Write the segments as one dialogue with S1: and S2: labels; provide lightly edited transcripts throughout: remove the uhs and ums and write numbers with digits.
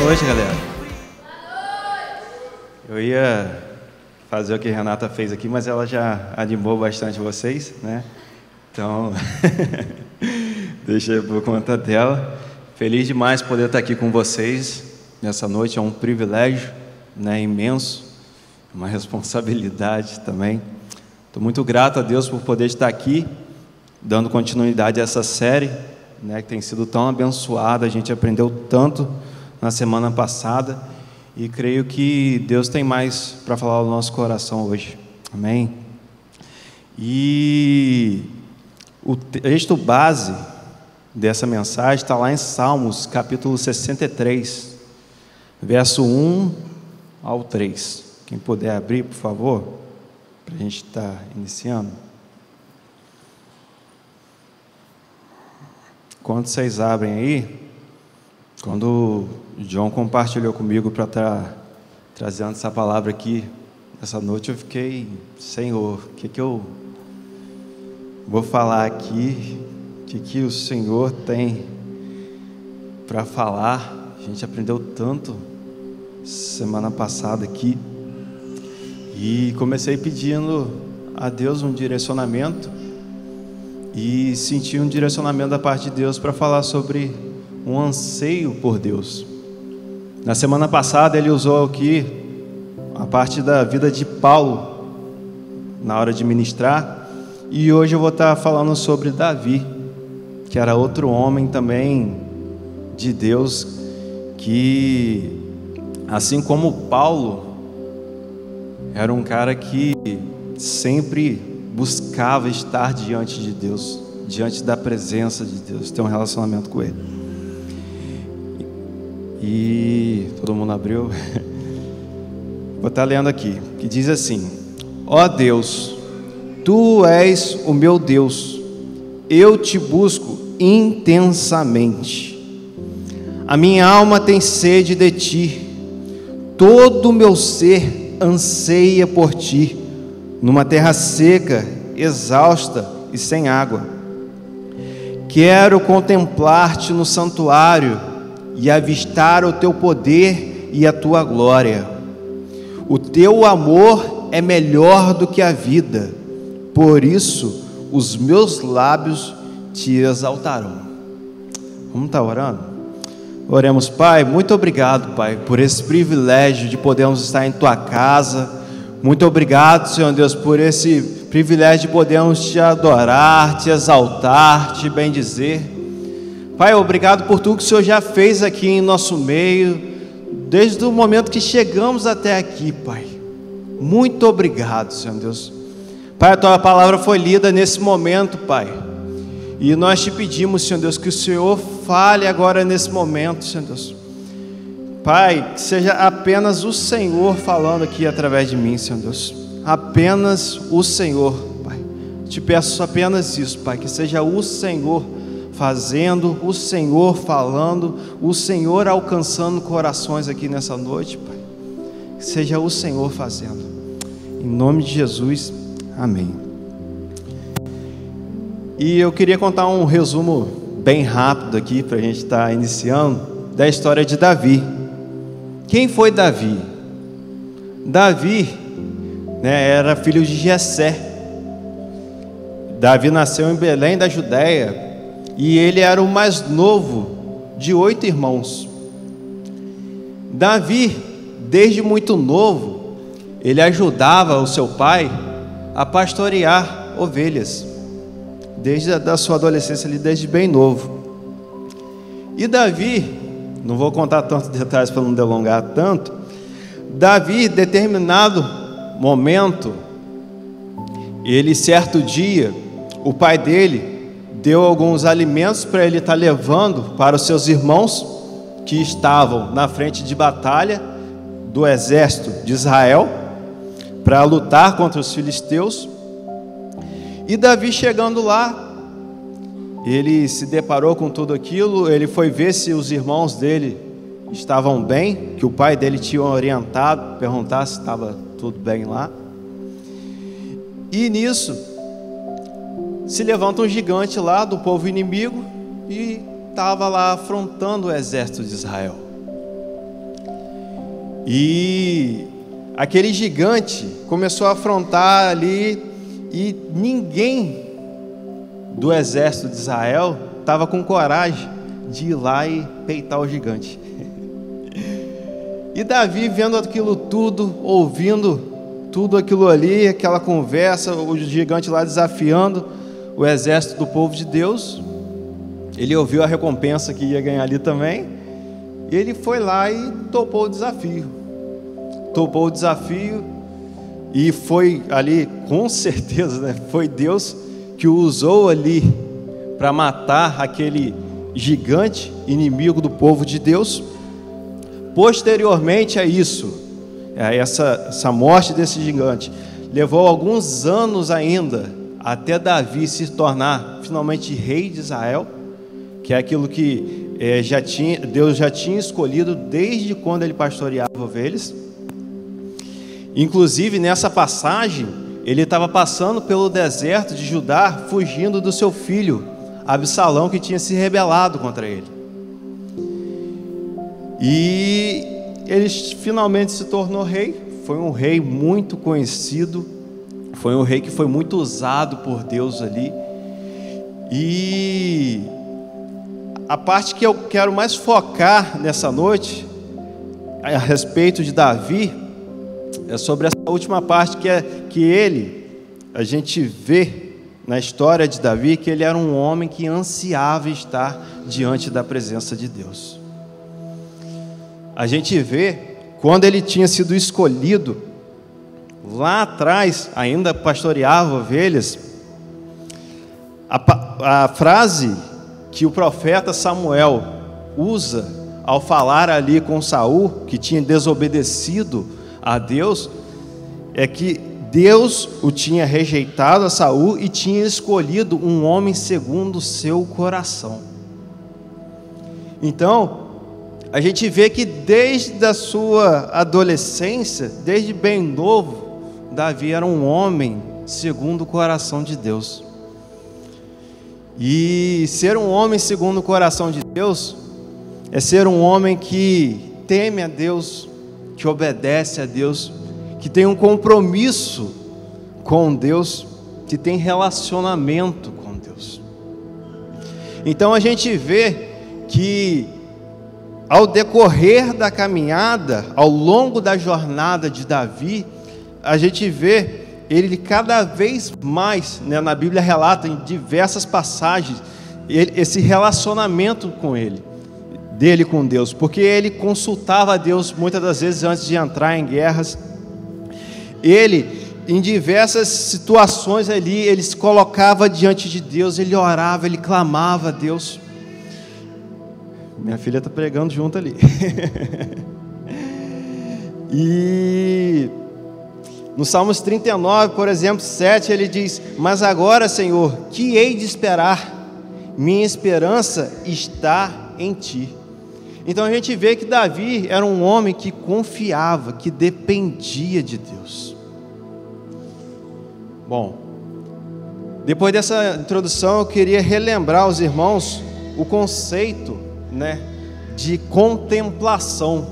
S1: noite, galera. Eu ia fazer o que a Renata fez aqui, mas ela já animou bastante vocês, né? Então, deixa eu por conta dela. Feliz demais poder estar aqui com vocês nessa noite. É um privilégio, né, imenso, uma responsabilidade também. Estou muito grato a Deus por poder estar aqui, dando continuidade a essa série, né, que tem sido tão abençoada. A gente aprendeu tanto na semana passada e creio que Deus tem mais para falar no nosso coração hoje. Amém? E o texto base dessa mensagem está lá em Salmos, capítulo 63, verso 1 ao 3. Quem puder abrir, por favor, para a gente estar iniciando. Quando vocês abrem aí, quando o John compartilhou comigo para estar trazendo essa palavra aqui essa noite, eu fiquei, Senhor, o que eu vou falar aqui? O que o Senhor tem para falar? A gente aprendeu tanto semana passada aqui e comecei pedindo a Deus um direcionamento e senti um direcionamento da parte de Deus para falar sobre um anseio por Deus. Na semana passada ele usou aqui a parte da vida de Paulo na hora de ministrar, e hoje eu vou estar falando sobre Davi, que era outro homem também de Deus, que assim como Paulo era um cara que sempre buscava estar diante de Deus, diante da presença de Deus, ter um relacionamento com Ele. E todo mundo abriu. Vou estar lendo aqui, que diz assim: ó Deus, Tu és o meu Deus, eu te busco intensamente. A minha alma tem sede de Ti, todo o meu ser anseia por Ti, numa terra seca, exausta e sem água. Quero contemplar-Te no santuário e avistar o Teu poder e a Tua glória. O Teu amor é melhor do que a vida, por isso os meus lábios Te exaltarão. Vamos estar orando? Oremos. Pai, muito obrigado, Pai, por esse privilégio de podermos estar em Tua casa. Muito obrigado, Senhor Deus, por esse privilégio de podermos Te adorar, Te exaltar, Te bendizer. Pai, obrigado por tudo que o Senhor já fez aqui em nosso meio, desde o momento que chegamos até aqui, Pai. Muito obrigado, Senhor Deus. Pai, a Tua palavra foi lida nesse momento, Pai, e nós Te pedimos, Senhor Deus, que o Senhor fale agora nesse momento, Senhor Deus. Pai, que seja apenas o Senhor falando aqui através de mim, Senhor Deus. Apenas o Senhor, Pai. Te peço apenas isso, Pai, que seja o Senhor fazendo, o Senhor falando, o Senhor alcançando corações aqui nessa noite, Pai. Que seja o Senhor fazendo. Em nome de Jesus, amém. E eu queria contar um resumo bem rápido aqui, para a gente estar iniciando, da história de Davi. Quem foi Davi? Davi, né, era filho de Jessé. Davi nasceu em Belém da Judéia, e ele era o mais novo de 8 irmãos. Davi, desde muito novo, ele ajudava o seu pai a pastorear ovelhas, desde a sua adolescência, desde bem novo. E Davi, não vou contar tantos detalhes para não delongar tanto, Davi, determinado momento, ele certo dia, o pai dele deu alguns alimentos para ele estar levando para os seus irmãos que estavam na frente de batalha do exército de Israel para lutar contra os filisteus. E Davi, chegando lá, ele se deparou com tudo aquilo. Ele foi ver se os irmãos dele estavam bem, que o pai dele tinha orientado, perguntar se estava tudo bem lá. E nisso se levanta um gigante lá do povo inimigo e estava lá afrontando o exército de Israel. E aquele gigante começou a afrontar ali, e ninguém do exército de Israel estava com coragem de ir lá e peitar o gigante. E Davi, vendo aquilo tudo, ouvindo tudo aquilo ali, aquela conversa, o gigante lá desafiando o exército do povo de Deus, ele ouviu a recompensa que ia ganhar ali também, e ele foi lá e topou o desafio. Topou o desafio, e foi ali, com certeza, né, foi Deus que o usou ali para matar aquele gigante, inimigo do povo de Deus. Posteriormente a isso, essa morte desse gigante, levou alguns anos ainda até Davi se tornar finalmente rei de Israel, que é aquilo que Deus já tinha escolhido desde quando ele pastoreava ovelhas. Inclusive, nessa passagem, ele estava passando pelo deserto de Judá, fugindo do seu filho Absalão, que tinha se rebelado contra ele. E ele finalmente se tornou rei. Foi um rei muito conhecido, foi um rei que foi muito usado por Deus ali. E a parte que eu quero mais focar nessa noite, a respeito de Davi, é sobre essa última parte, a gente vê na história de Davi que ele era um homem que ansiava estar diante da presença de Deus. A gente vê, quando ele tinha sido escolhido, lá atrás, ainda pastoreava ovelhas, a frase que o profeta Samuel usa ao falar ali com Saul, que tinha desobedecido a Deus, é que Deus o tinha rejeitado a Saul e tinha escolhido um homem segundo o seu coração. Então, a gente vê que desde a sua adolescência, desde bem novo, Davi era um homem segundo o coração de Deus. E ser um homem segundo o coração de Deus é ser um homem que teme a Deus, que obedece a Deus, que tem um compromisso com Deus, que tem relacionamento com Deus. Então a gente vê que ao decorrer da caminhada, ao longo da jornada de Davi, a gente vê ele cada vez mais, né, na Bíblia relata em diversas passagens, esse relacionamento com dele com Deus, porque ele consultava a Deus muitas das vezes antes de entrar em guerras. Ele, em diversas situações ali, ele se colocava diante de Deus, ele orava, ele clamava a Deus. Minha filha está pregando junto ali. E no Salmos 39, por exemplo, 7, ele diz: mas agora, Senhor, que hei de esperar? Minha esperança está em Ti. Então a gente vê que Davi era um homem que confiava, que dependia de Deus. Bom, depois dessa introdução, eu queria relembrar aos irmãos o conceito, né, de contemplação,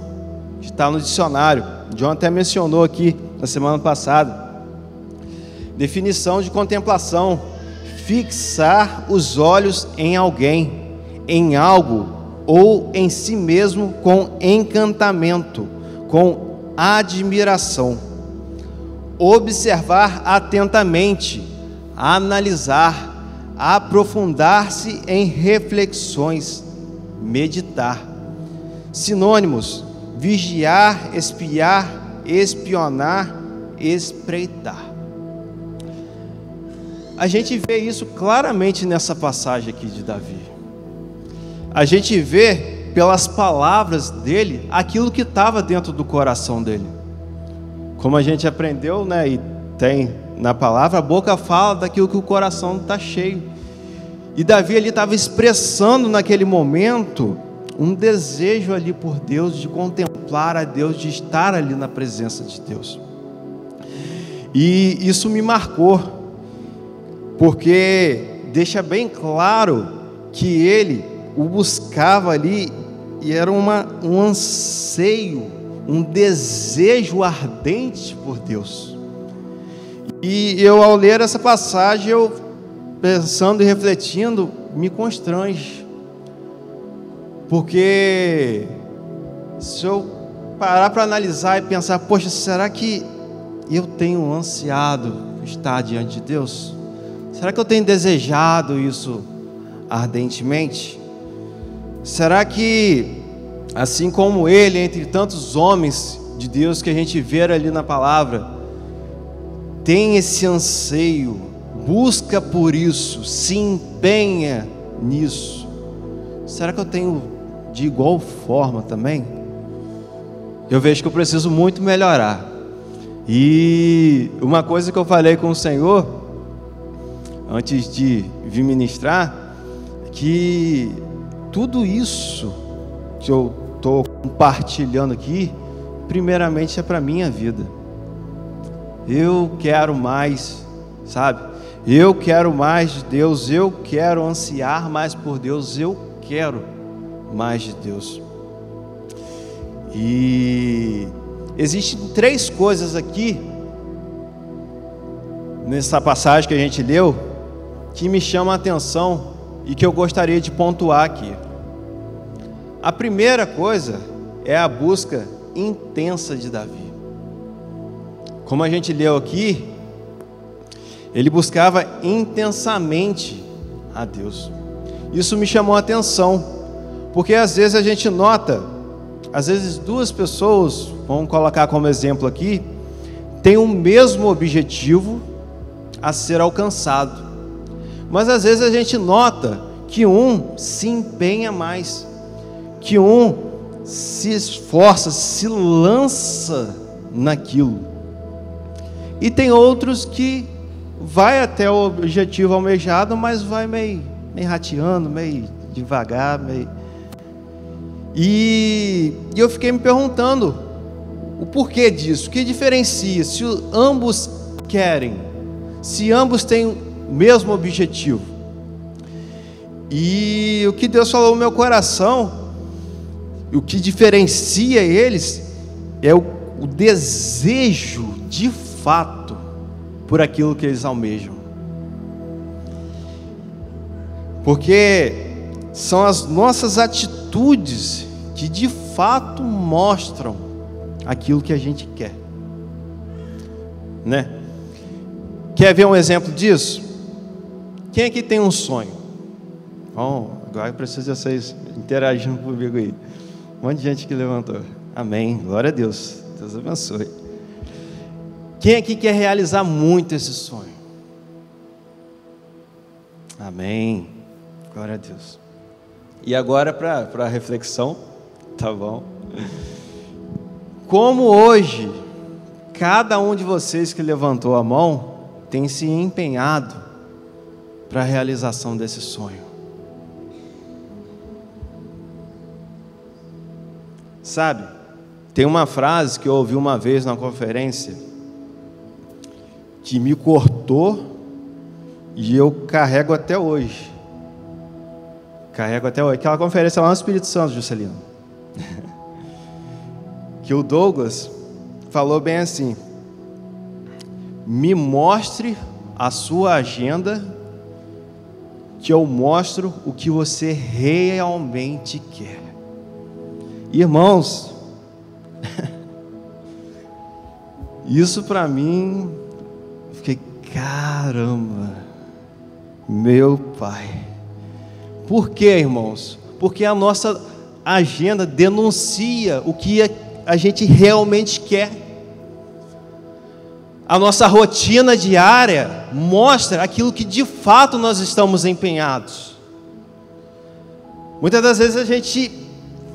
S1: que está no dicionário. John até mencionou aqui na semana passada. Definição de contemplação: fixar os olhos em alguém, em algo ou em si mesmo com encantamento, com admiração. Observar atentamente, analisar, aprofundar-se em reflexões, meditar. Sinônimos: vigiar, espiar, espionar, espreitar. A gente vê isso claramente nessa passagem aqui de Davi. A gente vê pelas palavras dele aquilo que estava dentro do coração dele. Como a gente aprendeu, né, e tem na palavra, a boca fala daquilo que o coração está cheio. E Davi ali estava expressando naquele momento um desejo ali por Deus, de contemplar a Deus, de estar ali na presença de Deus. E isso me marcou, porque deixa bem claro que ele o buscava ali, e era um anseio, um desejo ardente por Deus. E eu, ao ler essa passagem, eu pensando e refletindo, me constrange, porque se eu parar para analisar e pensar, poxa, será que eu tenho ansiado estar diante de Deus? Será que eu tenho desejado isso ardentemente? Será que, assim como ele, entre tantos homens de Deus que a gente vê ali na palavra, tem esse anseio, busca por isso, se empenha nisso? Será que eu tenho de igual forma também? Eu vejo que eu preciso muito melhorar. E uma coisa que eu falei com o Senhor antes de vir ministrar, que tudo isso que eu estou compartilhando aqui, primeiramente é para a minha vida. Eu quero mais, sabe? Eu quero mais de Deus, eu quero ansiar mais por Deus, eu quero mais de Deus. E existem 3 coisas aqui, nessa passagem que a gente leu, que me chamam a atenção e que eu gostaria de pontuar aqui. A primeira coisa é a busca intensa de Davi. Como a gente leu aqui, ele buscava intensamente a Deus. Isso me chamou a atenção, porque às vezes a gente nota, às vezes 2 pessoas, vamos colocar como exemplo aqui, têm o mesmo objetivo a ser alcançado, mas às vezes a gente nota que um se empenha mais, que um se esforça, se lança naquilo, e tem outros que vai até o objetivo almejado, mas vai meio rateando, meio devagar, E eu fiquei me perguntando o porquê disso, o que diferencia, se ambos querem, se ambos têm o mesmo objetivo. E o que Deus falou no meu coração, o que diferencia eles, é o desejo de fato por aquilo que eles almejam. Porque são as nossas atitudes que de fato mostram aquilo que a gente quer, né? Quer ver um exemplo disso? Quem aqui tem um sonho? Bom, agora eu preciso de vocês interagindo comigo aí. Um monte de gente que levantou. Amém, glória a Deus, Deus abençoe. Quem aqui quer realizar muito esse sonho? Amém, glória a Deus. E agora para a reflexão, tá bom? Como hoje, cada um de vocês que levantou a mão tem se empenhado para a realização desse sonho? Sabe, tem uma frase que eu ouvi uma vez na conferência que me cortou e eu carrego até hoje. Aquela conferência lá no Espírito Santo, Juscelino. Que o Douglas falou bem assim: me mostre a sua agenda, que eu mostro o que você realmente quer. Irmãos, isso para mim, fiquei, caramba, meu Pai. Por quê, irmãos? Porque a nossa agenda denuncia o que a gente realmente quer. A nossa rotina diária mostra aquilo que de fato nós estamos empenhados. Muitas das vezes a gente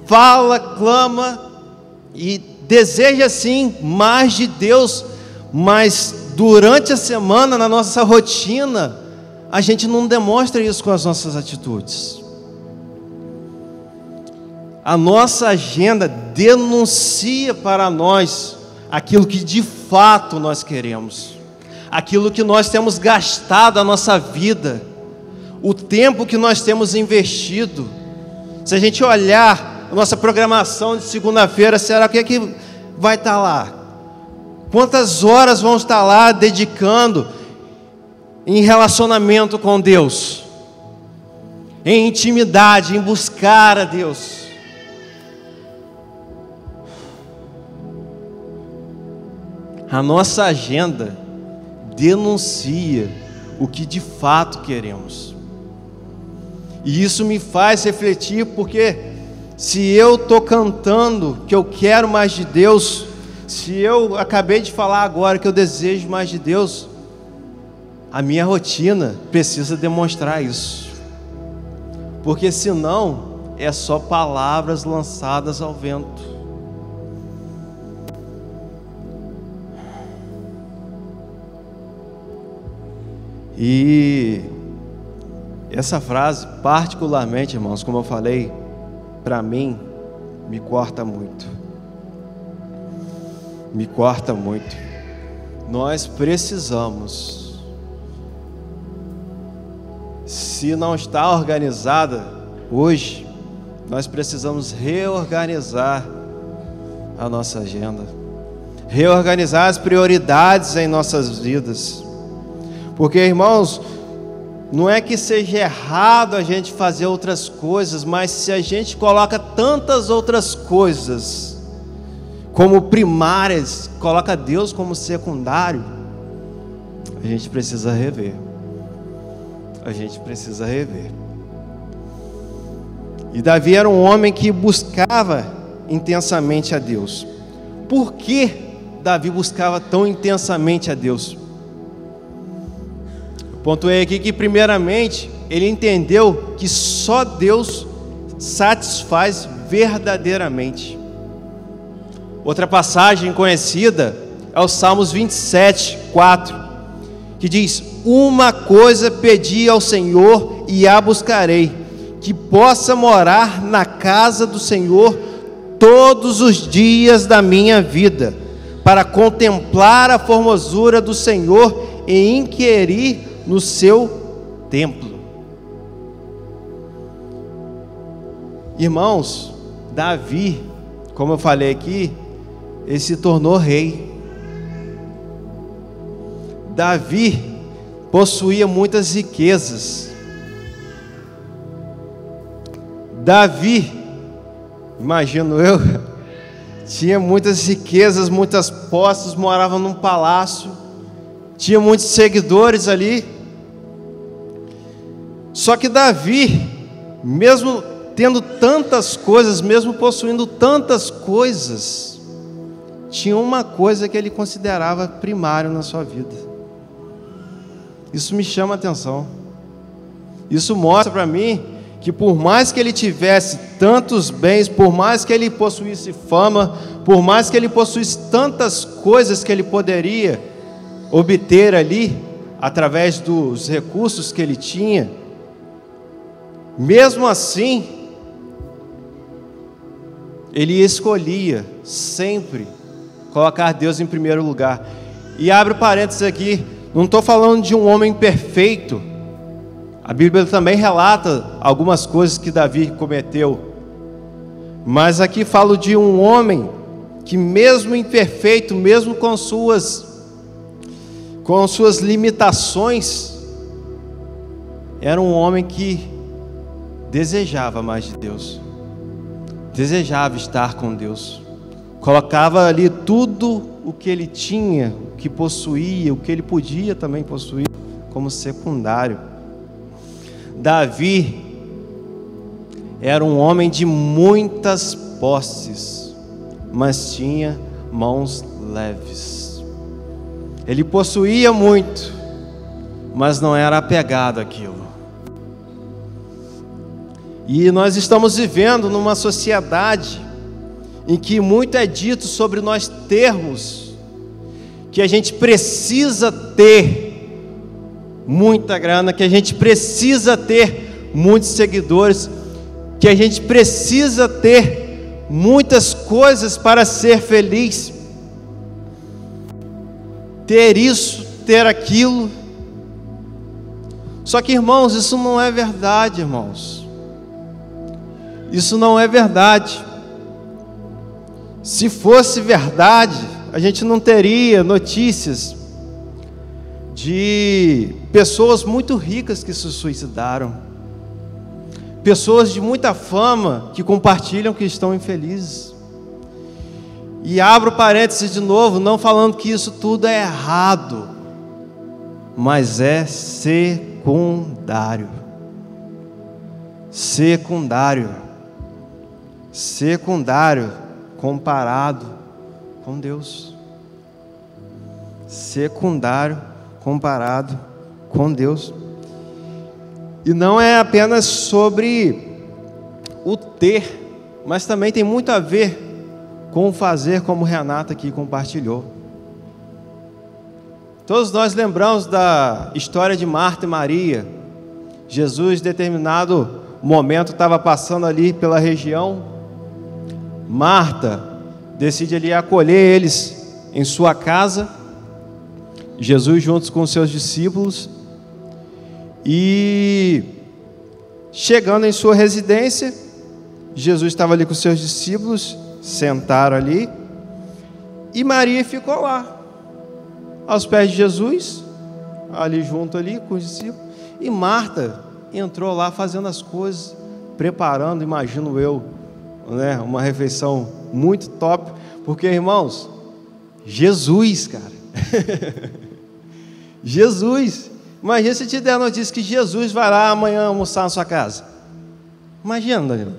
S1: fala, clama e deseja sim mais de Deus, mas durante a semana, na nossa rotina, a gente não demonstra isso com as nossas atitudes. A nossa agenda denuncia para nós aquilo que de fato nós queremos, aquilo que nós temos gastado a nossa vida, o tempo que nós temos investido. Se a gente olhar a nossa programação de segunda-feira, será que vai estar lá? Quantas horas vão estar lá dedicando em relacionamento com Deus? Em intimidade, em buscar a Deus? A nossa agenda denuncia o que de fato queremos. E isso me faz refletir, porque se eu estou cantando que eu quero mais de Deus, se eu acabei de falar agora que eu desejo mais de Deus, a minha rotina precisa demonstrar isso. Porque senão é só palavras lançadas ao vento. E essa frase, particularmente, irmãos, como eu falei, para mim, me corta muito. Me corta muito. Nós precisamos, se não está organizada hoje, nós precisamos reorganizar a nossa agenda, reorganizar as prioridades em nossas vidas. Porque, irmãos, não é que seja errado a gente fazer outras coisas, mas se a gente coloca tantas outras coisas como primárias, coloca Deus como secundário, a gente precisa rever. A gente precisa rever. E Davi era um homem que buscava intensamente a Deus. Por que Davi buscava tão intensamente a Deus? Pontuei aqui que, primeiramente, ele entendeu que só Deus satisfaz verdadeiramente. Outra passagem conhecida é o Salmos 27, 4, que diz: uma coisa pedi ao Senhor e a buscarei, que possa morar na casa do Senhor todos os dias da minha vida, para contemplar a formosura do Senhor e inquirir no seu templo. Irmãos, Davi, como eu falei aqui, ele se tornou rei. Davi possuía muitas riquezas. Davi, imagino eu, tinha muitas riquezas, muitas posses, morava num palácio, tinha muitos seguidores ali. Só que Davi, mesmo tendo tantas coisas, mesmo possuindo tantas coisas, tinha uma coisa que ele considerava primário na sua vida. Isso me chama a atenção. Isso mostra para mim que, por mais que ele tivesse tantos bens, por mais que ele possuísse fama, por mais que ele possuísse tantas coisas que ele poderia obter ali, através dos recursos que ele tinha, mesmo assim, ele escolhia sempre colocar Deus em primeiro lugar. E abre parênteses aqui, não estou falando de um homem perfeito. A Bíblia também relata algumas coisas que Davi cometeu, mas aqui falo de um homem que, mesmo imperfeito, mesmo com suas limitações, era um homem que desejava mais de Deus, desejava estar com Deus, colocava ali tudo o que ele tinha, o que possuía, o que ele podia também possuir, como secundário. Davi era um homem de muitas posses, mas tinha mãos leves. Ele possuía muito, mas não era apegado àquilo. E nós estamos vivendo numa sociedade em que muito é dito sobre nós termos que a gente precisa ter muita grana, que a gente precisa ter muitos seguidores, que a gente precisa ter muitas coisas para ser feliz, ter isso, ter aquilo. Só que, irmãos, isso não é verdade, irmãos. Isso não é verdade. Se fosse verdade, a gente não teria notícias de pessoas muito ricas que se suicidaram, pessoas de muita fama que compartilham que estão infelizes. E abro parênteses de novo, não falando que isso tudo é errado, mas é secundário. Secundário comparado com Deus. Secundário comparado com Deus. E não é apenas sobre o ter, mas também tem muito a ver com o fazer, como Renata aqui compartilhou. Todos nós lembramos da história de Marta e Maria. Jesus, em determinado momento, estava passando ali pela região. Marta decide ali acolher eles em sua casa. Jesus juntos com os seus discípulos. E chegando em sua residência, Jesus estava ali com os seus discípulos, sentaram ali, e Maria ficou lá, aos pés de Jesus, ali junto ali com os discípulos, e Marta entrou lá fazendo as coisas, preparando, imagino eu, né, uma refeição muito top, porque, irmãos, Jesus, cara, Jesus, imagina se te der a notícia que Jesus vai lá amanhã almoçar na sua casa, imagina, Danilo.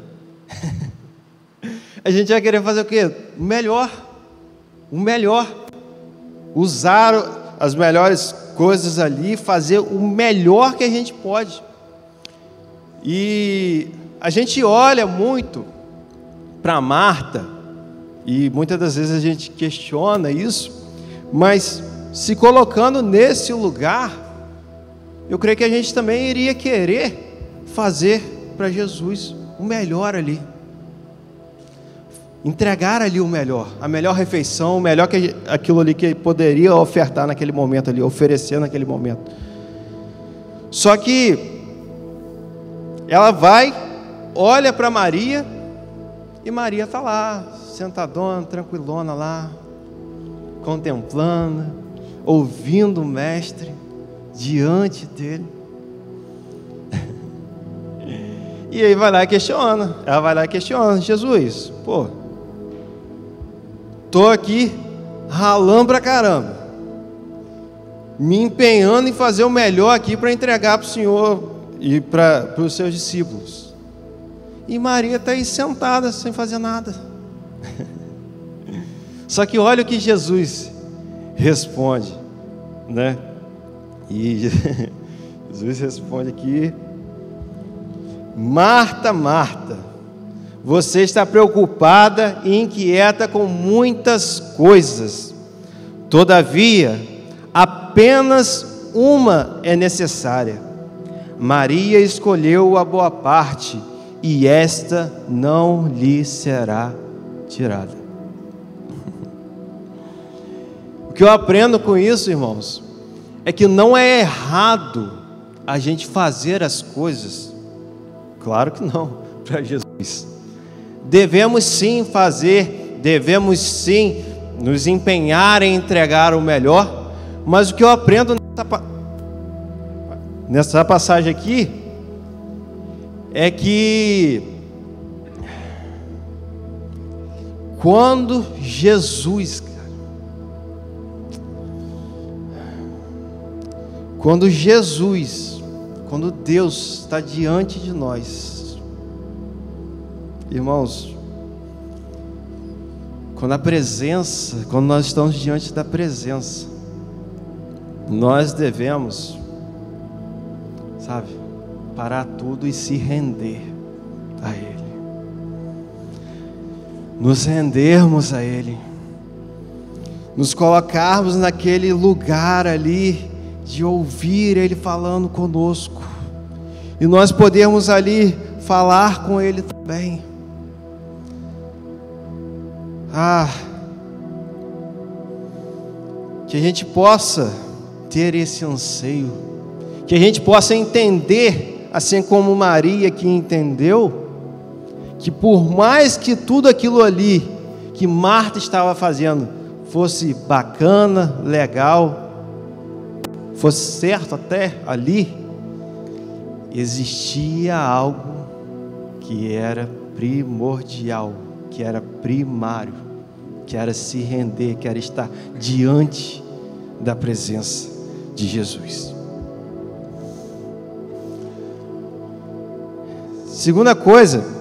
S1: A gente vai querer fazer o quê? O melhor, usar as melhores coisas ali, fazer o melhor que a gente pode. E a gente olha muito para Marta, e muitas das vezes a gente questiona isso, mas se colocando nesse lugar, eu creio que a gente também iria querer fazer para Jesus o melhor ali. Entregar ali o melhor, a melhor refeição, o melhor que aquilo ali que poderia ofertar naquele momento ali, oferecer naquele momento. Só que ela vai, olha para Maria, e Maria está lá, sentadona, tranquilona lá, contemplando, ouvindo o mestre diante dele. E aí vai lá e questiona, ela vai lá e questiona, Jesus, pô, estou aqui ralando pra caramba, me empenhando em fazer o melhor aqui para entregar para o Senhor e para os seus discípulos. E Maria está aí sentada sem fazer nada. Só que olha o que Jesus responde, né? E Jesus responde aqui: Marta, Marta, você está preocupada e inquieta com muitas coisas. Todavia, apenas uma é necessária. Maria escolheu a boa parte, e esta não lhe será tirada. O que eu aprendo com isso, irmãos, é que não é errado a gente fazer as coisas, claro que não, para Jesus. Devemos sim fazer, devemos sim nos empenhar em entregar o melhor, mas o que eu aprendo nessa passagem aqui é que quando Jesus, quando Deus está diante de nós, irmãos, quando nós estamos diante da presença, nós devemos, parar tudo e se render a Ele, nos rendermos a Ele, nos colocarmos naquele lugar ali, de ouvir Ele falando conosco, e nós podemos ali falar com Ele também. Que a gente possa ter esse anseio, que a gente possa entender, assim como Maria que entendeu, que por mais que tudo aquilo ali que Marta estava fazendo fosse bacana, legal, fosse certo até ali, existia algo que era primordial, que era primário, que era se render, que era estar diante da presença de Jesus. Segunda coisa,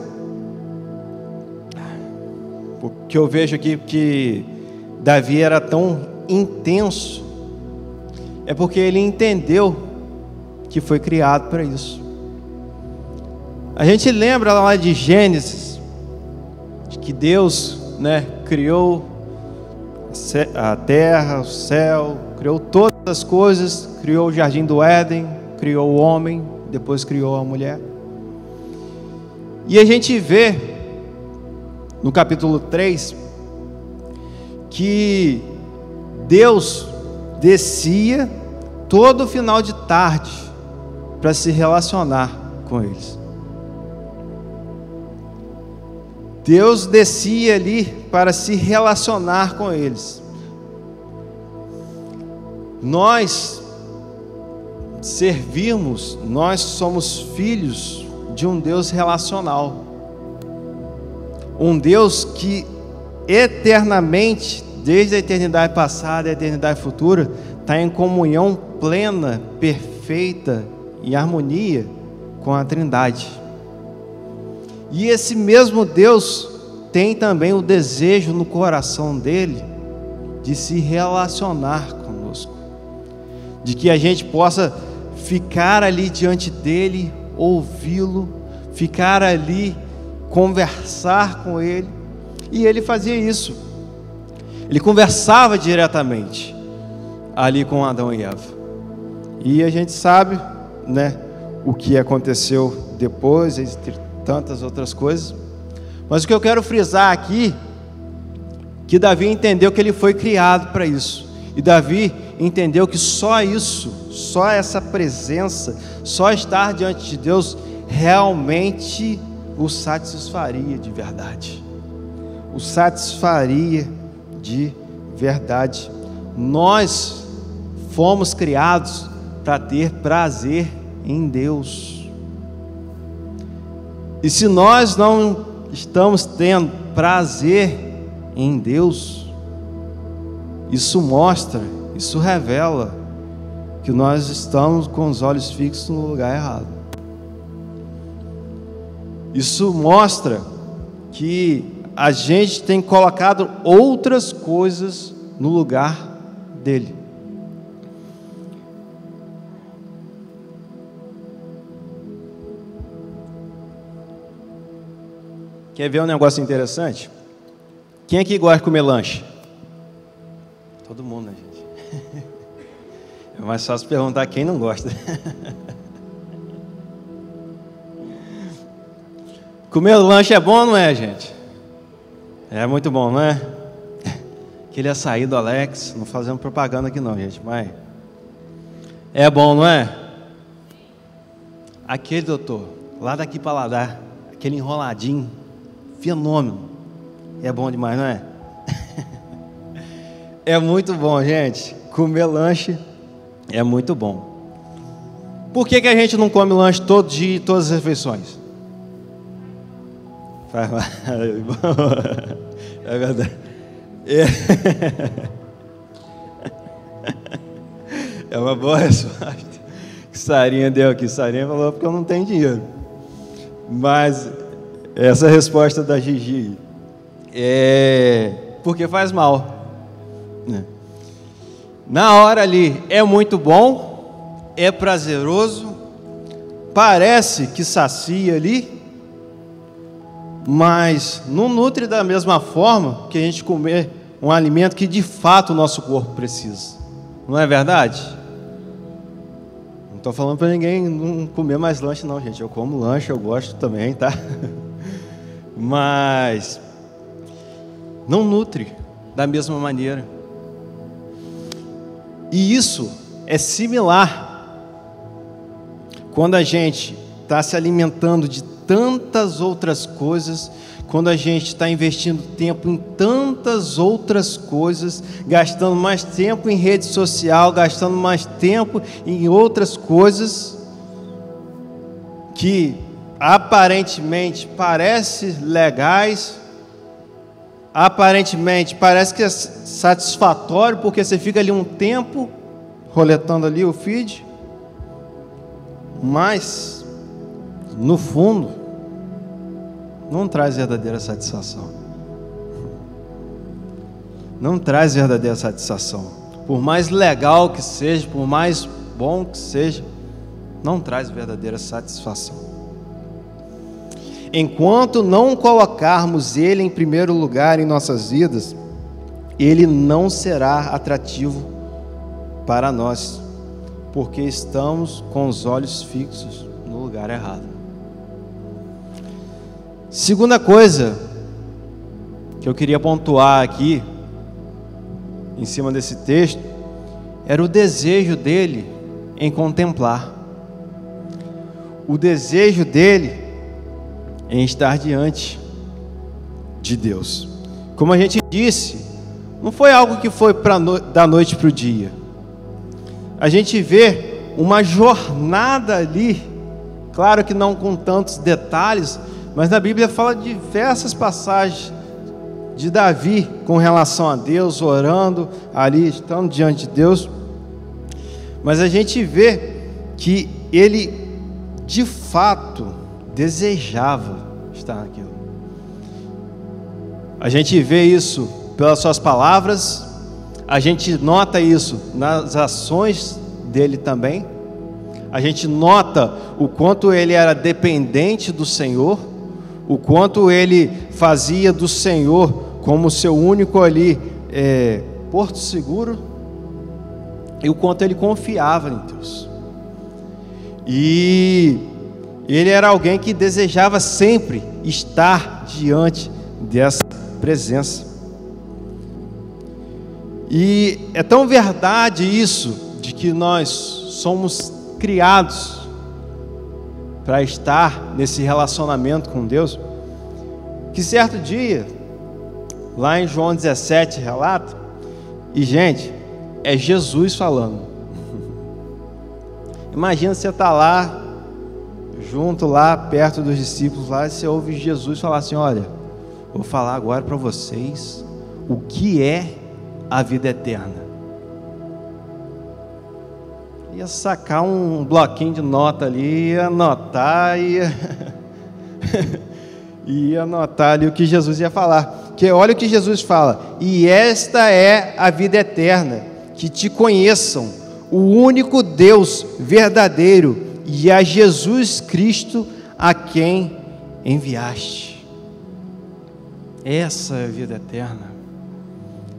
S1: o que eu vejo aqui que Davi era tão intenso, é porque ele entendeu que foi criado para isso. A gente lembra lá de Gênesis, de que Deus, criou a terra, o céu, criou todas as coisas, criou o jardim do Éden, criou o homem, depois criou a mulher. E a gente vê no capítulo 3 que Deus descia todo final de tarde para se relacionar com eles. Deus descia ali para se relacionar com eles. Nós servimos, nós somos filhos de um Deus relacional. Um Deus que eternamente, desde a eternidade passada e a eternidade futura, está em comunhão plena, perfeita, em harmonia com a Trindade. E esse mesmo Deus tem também o desejo no coração dele de se relacionar conosco, de que a gente possa ficar ali diante dele, ouvi-lo, ficar ali, conversar com ele. E ele fazia isso, ele conversava diretamente ali com Adão e Eva. E a gente sabe, o que aconteceu depois, entre tantas outras coisas. Mas o que eu quero frisar aqui, que Davi entendeu que ele foi criado para isso. E Davi entendeu que só isso, só essa presença, só estar diante de Deus realmente o satisfaria de verdade. O satisfaria de verdade. Nós fomos criados para ter prazer em Deus. E se nós não estamos tendo prazer em Deus, isso mostra, isso revela que nós estamos com os olhos fixos no lugar errado. Isso mostra que a gente tem colocado outras coisas no lugar dele. Quer ver um negócio interessante? Quem aqui gosta de comer lanche? Todo mundo, né, gente? É mais fácil perguntar quem não gosta. Comer lanche é bom, não é, gente? É muito bom, não é? Aquele açaí do Alex, não fazendo propaganda aqui não, gente, mas é bom, não é? Aquele, doutor, lá daqui para lá, aquele enroladinho, fenômeno, é bom demais, não é? É muito bom, gente, comer lanche é muito bom. Por que a gente não come lanche todo dia, todas as refeições? É verdade. É uma boa resposta que Sarinha deu aqui. Sarinha falou porque eu não tenho dinheiro. Mas essa resposta da Gigi é porque faz mal. Na hora ali é muito bom, é prazeroso, parece que sacia ali, mas não nutre da mesma forma que a gente comer um alimento que de fato o nosso corpo precisa. Não é verdade? Não estou falando para ninguém não comer mais lanche não, gente. Eu como lanche, eu gosto também, tá? Mas não nutre da mesma maneira. E isso é similar quando a gente está se alimentando de tantas outras coisas, quando a gente está investindo tempo em tantas outras coisas, gastando mais tempo em rede social, gastando mais tempo em outras coisas, que aparentemente parecem legais, aparentemente parece que é satisfatório, porque você fica ali um tempo roletando ali o feed, mas no fundo não traz verdadeira satisfação. Não traz verdadeira satisfação. Por mais legal que seja, por mais bom que seja, não traz verdadeira satisfação. Enquanto não colocarmos Ele em primeiro lugar em nossas vidas, Ele não será atrativo para nós, porque estamos com os olhos fixos no lugar errado. Segunda coisa que eu queria pontuar aqui, em cima desse texto, era o desejo dele em contemplar. O desejo dele em estar diante de Deus. Como a gente disse, não foi algo que foi da noite para o dia. A gente vê uma jornada ali, claro que não com tantos detalhes, mas na Bíblia fala de diversas passagens de Davi com relação a Deus, orando ali, estando diante de Deus. Mas a gente vê que ele de fato desejava estar naquilo. A gente vê isso pelas suas palavras, a gente nota isso nas ações dele também, a gente nota o quanto ele era dependente do Senhor, o quanto ele fazia do Senhor como seu único ali porto seguro, e o quanto ele confiava em Deus. E ele era alguém que desejava sempre estar diante dessa presença. E é tão verdade isso, de que nós somos criados para estar nesse relacionamento com Deus, que certo dia, lá em João 17 relata, e gente, é Jesus falando. Imagina você estar lá, junto lá, perto dos discípulos lá, e você ouve Jesus falar assim: olha, vou falar agora para vocês o que é a vida eterna. Ia sacar um bloquinho de nota ali, ia anotar, ia anotar ali o que Jesus ia falar. Que olha o que Jesus fala: e esta é a vida eterna, que te conheçam, o único Deus verdadeiro, e a Jesus Cristo a quem enviaste. Essa é a vida eterna.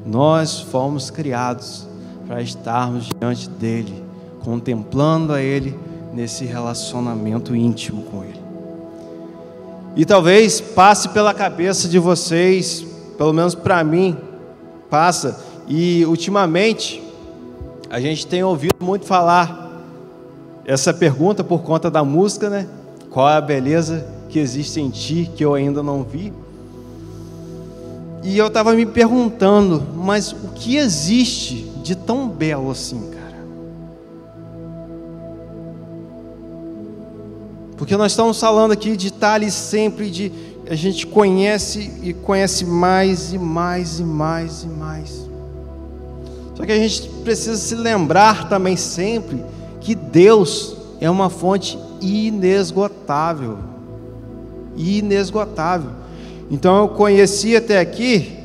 S1: Nós fomos criados para estarmos diante dele, contemplando a ele nesse relacionamento íntimo com ele. E talvez passe pela cabeça de vocês, pelo menos para mim, passa, e ultimamente a gente tem ouvido muito falar essa pergunta por conta da música, né? Qual é a beleza que existe em ti que eu ainda não vi? E eu estava me perguntando, mas o que existe de tão belo assim, cara? Porque nós estamos falando aqui de estar ali sempre, a gente conhece e conhece mais e mais e mais e mais. Só que a gente precisa se lembrar também sempre que Deus é uma fonte inesgotável. Inesgotável. Então eu conheci até aqui,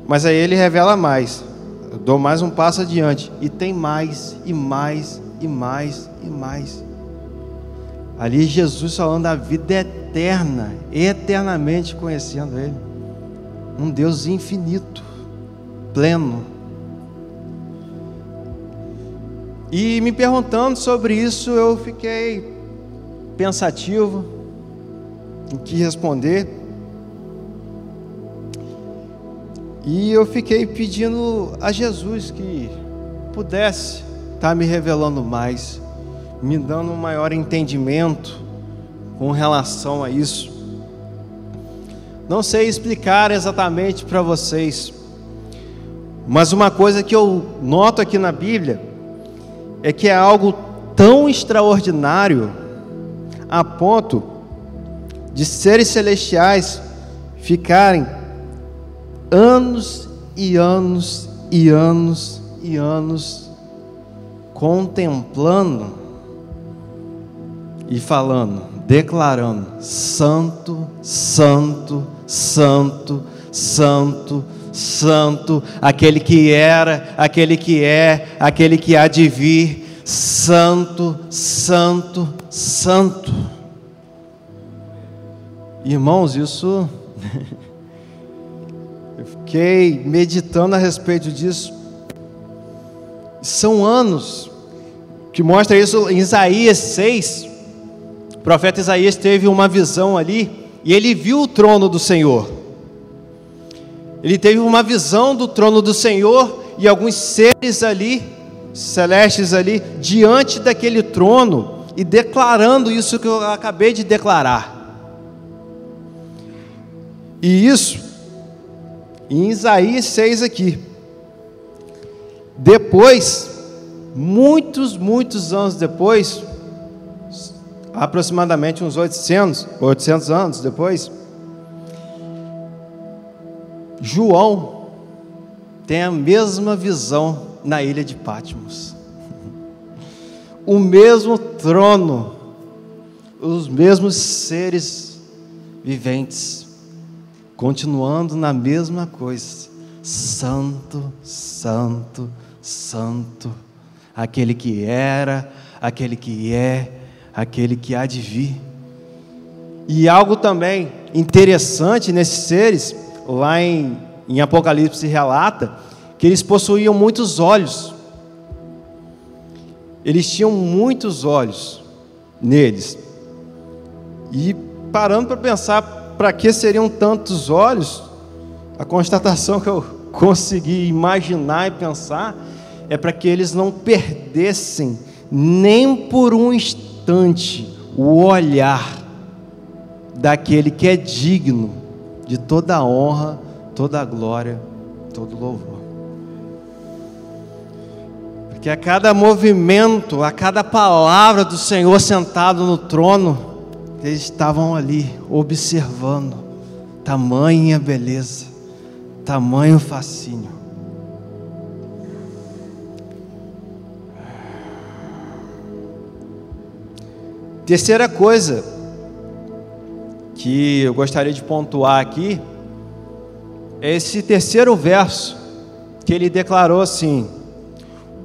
S1: mas aí ele revela mais. Eu dou mais um passo adiante, e tem mais, e mais, e mais, e mais. Ali Jesus falando da vida eterna, eternamente conhecendo ele. Um Deus infinito, pleno. E me perguntando sobre isso, eu fiquei pensativo em que responder. E eu fiquei pedindo a Jesus que pudesse estar me revelando mais, me dando um maior entendimento com relação a isso. Não sei explicar exatamente para vocês, mas uma coisa que eu noto aqui na Bíblia é que é algo tão extraordinário a ponto de seres celestiais ficarem anos e anos e anos e anos contemplando e falando, declarando: Santo, Santo, Santo, Santo, Santo, aquele que era, aquele que é, aquele que há de vir, Santo, Santo, Santo. Irmãos, isso eu fiquei meditando a respeito disso. São anos que mostra isso em Isaías 6. O profeta Isaías teve uma visão ali e ele viu o trono do Senhor. Ele teve uma visão do trono do Senhor e alguns seres ali, celestes ali, diante daquele trono e declarando isso que eu acabei de declarar. E isso, em Isaías 6 aqui. Depois, muitos anos depois, aproximadamente uns 800 anos depois, João tem a mesma visão na ilha de Patmos. O mesmo trono, os mesmos seres viventes, continuando na mesma coisa: Santo, Santo, Santo, aquele que era, aquele que é, aquele que há de vir. E algo também interessante nesses seres, lá em Apocalipse relata que eles possuíam muitos olhos. Eles tinham muitos olhos neles. E parando para pensar, para que seriam tantos olhos? A constatação que eu consegui imaginar e pensar é para que eles não perdessem nem por um instante o olhar daquele que é digno de toda a honra, toda a glória, todo louvor. Porque a cada movimento, a cada palavra do Senhor sentado no trono, eles estavam ali observando tamanha beleza, tamanho fascínio. Terceira coisa que eu gostaria de pontuar aqui é esse terceiro verso, que ele declarou assim: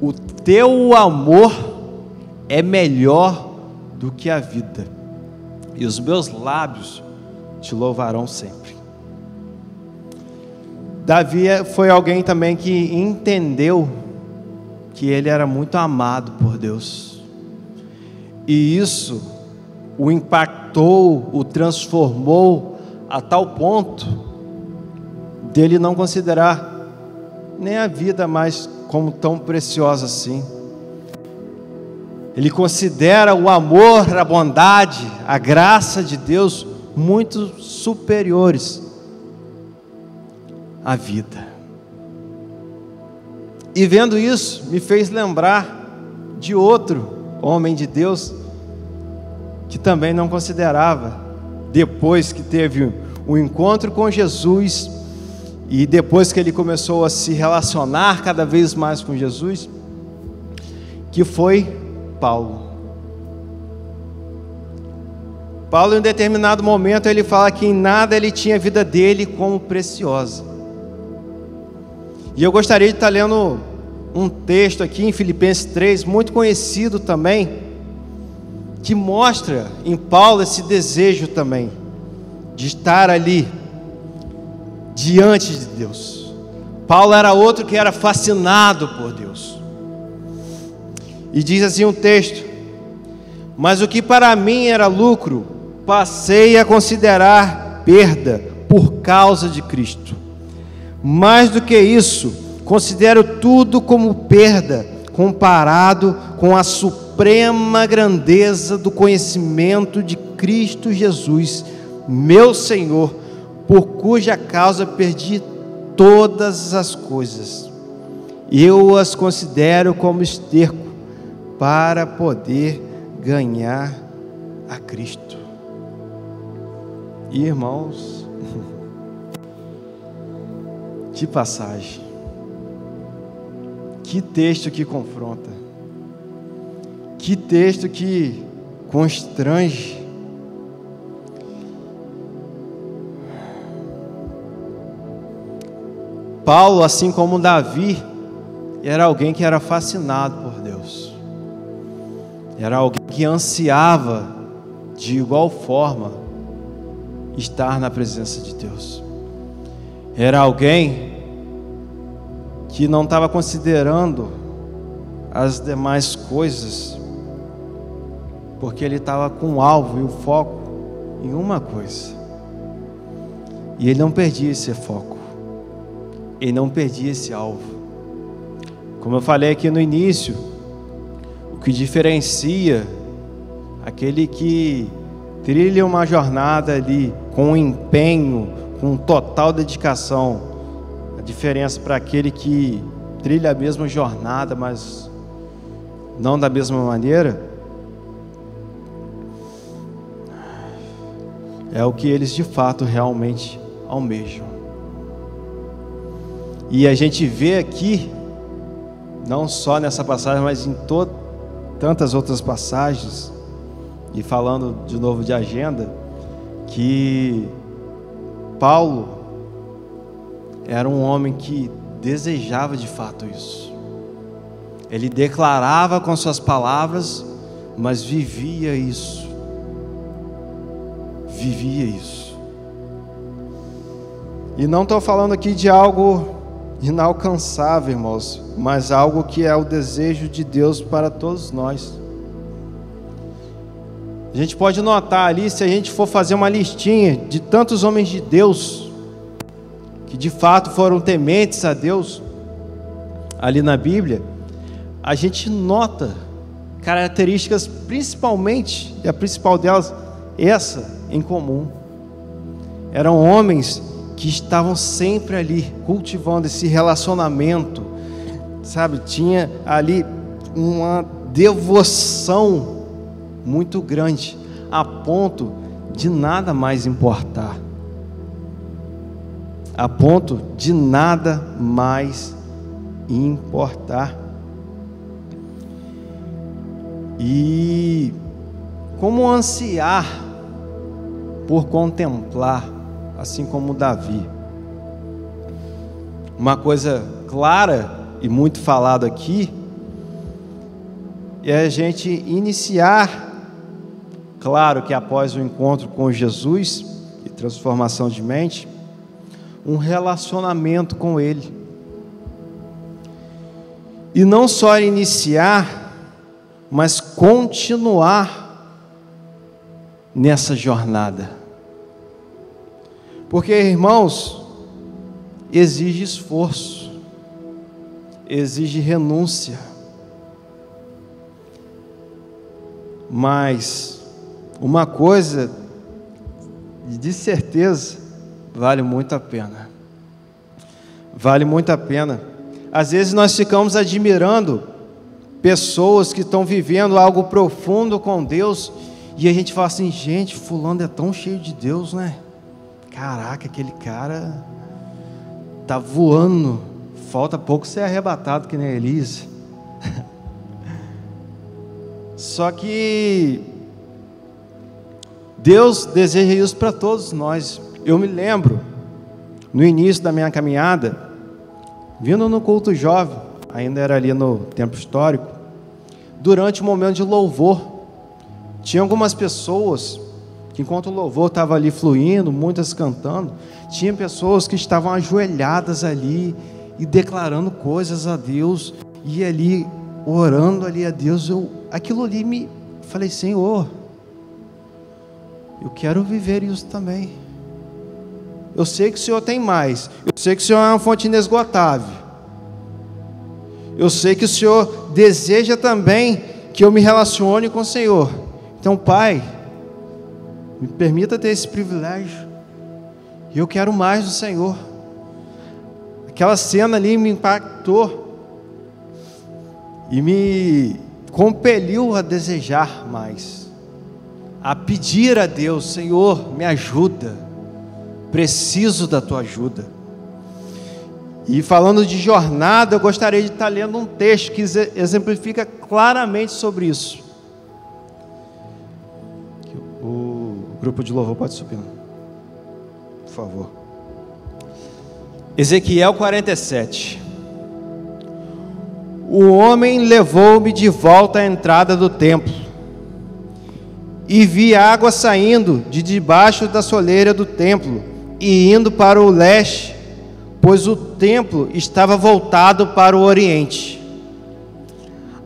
S1: o teu amor é melhor do que a vida, e os meus lábios te louvarão sempre. Davi foi alguém também que entendeu que ele era muito amado por Deus, e isso o impactou, o transformou a tal ponto dele não considerar nem a vida mais como tão preciosa assim. Ele considera o amor, a bondade, a graça de Deus muito superiores à vida. E vendo isso, me fez lembrar de outro homem de Deus que também não considerava, depois que teve um encontro com Jesus e depois que ele começou a se relacionar cada vez mais com Jesus, que foi Paulo. Paulo, em um determinado momento, ele fala que em nada ele tinha a vida dele como preciosa. E eu gostaria de estar lendo um texto aqui em Filipenses 3, muito conhecido também, que mostra em Paulo esse desejo também de estar ali diante de Deus. Paulo era outro que era fascinado por Deus. E diz assim um texto: mas o que para mim era lucro, passei a considerar perda por causa de Cristo. Mais do que isso, considero tudo como perda comparado com a suprema suprema grandeza do conhecimento de Cristo Jesus, meu Senhor, por cuja causa perdi todas as coisas. Eu as considero como esterco para poder ganhar a Cristo. Irmãos, que passagem, que texto que confronta, que texto que constrange. Paulo, assim como Davi, era alguém que era fascinado por Deus, era alguém que ansiava de igual forma estar na presença de Deus, era alguém que não estava considerando as demais coisas, porque ele estava com o alvo e o foco em uma coisa, e ele não perdia esse foco, ele não perdia esse alvo. Como eu falei aqui no início, o que diferencia aquele que trilha uma jornada ali com empenho, com total dedicação, a diferença para aquele que trilha a mesma jornada, mas não da mesma maneira, é o que eles de fato realmente almejam. E a gente vê aqui, não só nessa passagem, mas em tantas outras passagens, e falando de novo de agenda, que Paulo era um homem que desejava de fato isso. Ele declarava com suas palavras, mas vivia isso. Vivia isso. E não estou falando aqui de algo inalcançável, irmãos, mas algo que é o desejo de Deus para todos nós. A gente pode notar ali, se a gente for fazer uma listinha de tantos homens de Deus que de fato foram tementes a Deus ali na Bíblia, a gente nota características, principalmente, e a principal delas, essa em comum. Eram homens que estavam sempre ali cultivando esse relacionamento, sabe? Tinha ali uma devoção muito grande, a ponto de nada mais importar, a ponto de nada mais importar. E como ansiar por contemplar, assim como Davi. Uma coisa clara e muito falada aqui é a gente iniciar, claro que após o encontro com Jesus e transformação de mente, um relacionamento com Ele. E não só iniciar, mas continuar nessa jornada. Porque, irmãos, exige esforço, exige renúncia, mas uma coisa de certeza vale muito a pena. Vale muito a pena. Às vezes nós ficamos admirando pessoas que estão vivendo algo profundo com Deus e a gente fala assim: gente, fulano é tão cheio de Deus, né? Caraca, aquele cara tá voando, falta pouco ser arrebatado que nem Elisa. Só que Deus deseja isso para todos nós. Eu me lembro, no início da minha caminhada, vindo no culto jovem, ainda era ali no tempo histórico, durante o momento de louvor, tinha algumas pessoas que, enquanto o louvor estava ali fluindo, muitas cantando, tinha pessoas que estavam ajoelhadas ali e declarando coisas a Deus, e ali orando ali a Deus. Aquilo ali me falei: Senhor, eu quero viver isso também. Eu sei que o Senhor tem mais, eu sei que o Senhor é uma fonte inesgotável, eu sei que o Senhor deseja também que eu me relacione com o Senhor. Então, Pai, me permita ter esse privilégio. E eu quero mais do Senhor. Aquela cena ali me impactou e me compeliu a desejar mais, a pedir a Deus: Senhor, me ajuda, preciso da tua ajuda. E falando de jornada, eu gostaria de estar lendo um texto que exemplifica claramente sobre isso. O grupo de louvor pode subir, por favor. Ezequiel 47. O homem levou-me de volta à entrada do templo, e vi água saindo de debaixo da soleira do templo e indo para o leste, pois o templo estava voltado para o oriente.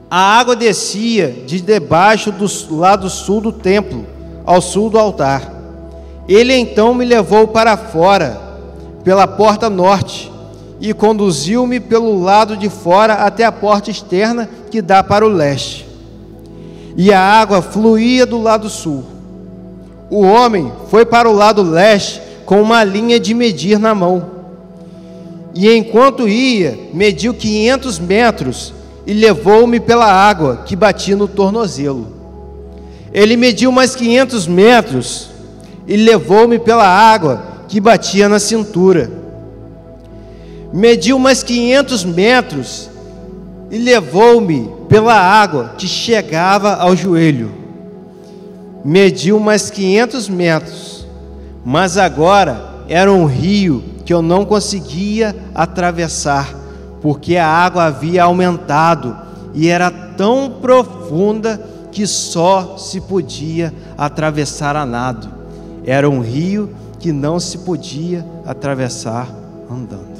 S1: A água descia de debaixo do lado sul do templo, ao sul do altar. Ele então me levou para fora, pela porta norte, e conduziu-me pelo lado de fora até a porta externa que dá para o leste. E a água fluía do lado sul. O homem foi para o lado leste com uma linha de medir na mão. E enquanto ia, mediu 500 metros e levou-me pela água que batia no tornozelo. Ele mediu mais 500 metros e levou-me pela água que batia na cintura. Mediu mais 500 metros e levou-me pela água que chegava ao joelho. Mediu mais 500 metros, mas agora era um rio que eu não conseguia atravessar, porque a água havia aumentado e era tão profunda que só se podia atravessar a nado. Era um rio que não se podia atravessar andando.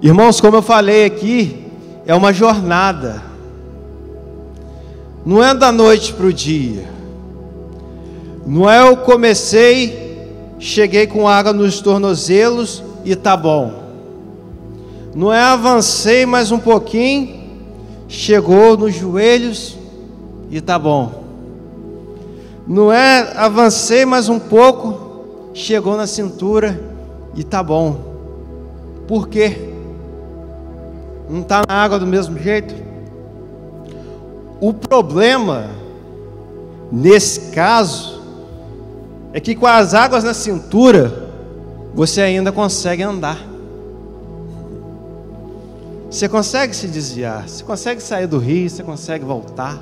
S1: Irmãos, como eu falei aqui, é uma jornada. Não é da noite para o dia. Não é eu comecei, cheguei com água nos tornozelos e tá bom. Não é avancei mais um pouquinho, chegou nos joelhos e tá bom. Não é avancei mais um pouco, chegou na cintura e tá bom. Por quê? Não está na água do mesmo jeito? O problema, nesse caso, é que com as águas na cintura, você ainda consegue andar. Você consegue se desviar, você consegue sair do rio, você consegue voltar.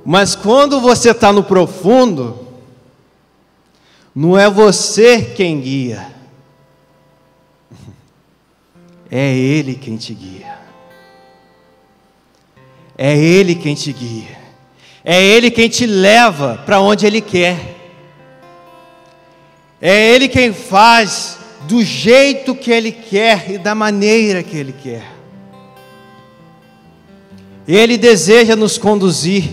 S1: Mas quando você está no profundo, não é você quem guia, é Ele quem te guia. É Ele quem te guia. É Ele quem te leva para onde Ele quer. É Ele quem faz do jeito que Ele quer e da maneira que Ele quer. Ele deseja nos conduzir.